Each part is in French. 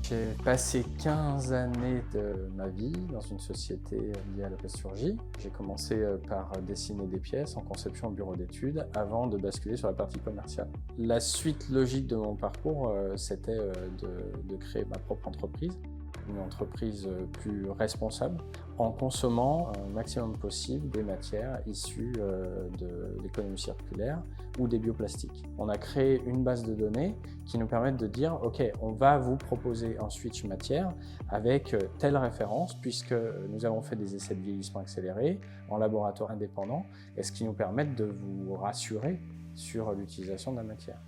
J'ai passé 15 années de ma vie dans une société liée à la plasturgie. J'ai commencé par dessiner des pièces en conception au bureau d'études avant de basculer sur la partie commerciale. La suite logique de mon parcours, c'était de créer ma propre entreprise, une entreprise plus responsable, en consommant un maximum possible des matières issues de l'économie circulaire ou des bioplastiques. On a créé une base de données qui nous permet de dire « Ok, on va vous proposer un switch matière avec telle référence puisque nous avons fait des essais de vieillissement accéléré en laboratoire indépendant et ce qui nous permet de vous rassurer sur l'utilisation de la matière. »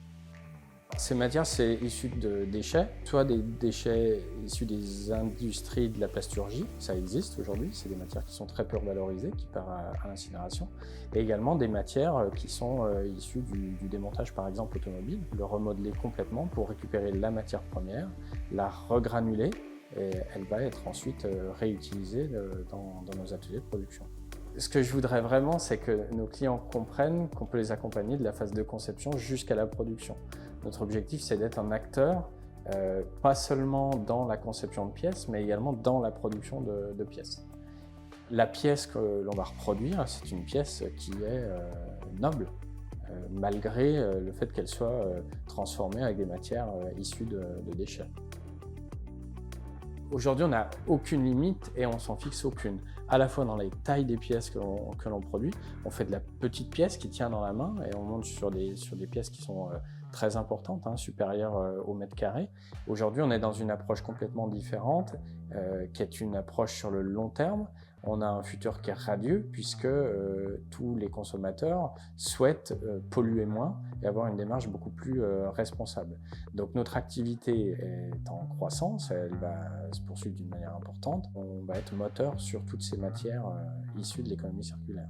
Ces matières, c'est issu de déchets, soit des déchets issus des industries de la plasturgie, ça existe aujourd'hui, c'est des matières qui sont très peu valorisées, qui partent à l'incinération, et également des matières qui sont issues du démontage par exemple automobile, le remodeler complètement pour récupérer la matière première, la regranuler, et elle va être ensuite réutilisée dans nos ateliers de production. Ce que je voudrais vraiment, c'est que nos clients comprennent qu'on peut les accompagner de la phase de conception jusqu'à la production. Notre objectif, c'est d'être un acteur, pas seulement dans la conception de pièces, mais également dans la production de pièces. La pièce que l'on va reproduire, c'est une pièce qui est noble, malgré le fait qu'elle soit transformée avec des matières issues de déchets. Aujourd'hui, on n'a aucune limite et on s'en fixe aucune. À la fois dans les tailles des pièces que l'on produit, on fait de la petite pièce qui tient dans la main et on monte sur des pièces qui sont très importantes, supérieures au mètre carré. Aujourd'hui, on est dans une approche complètement différente, qui est une approche sur le long terme. On a un futur qui est radieux puisque tous les consommateurs souhaitent polluer moins et avoir une démarche beaucoup plus responsable. Donc notre activité est en croissance, elle va se poursuivre d'une manière importante. On va être moteur sur toutes ces matières issues de l'économie circulaire.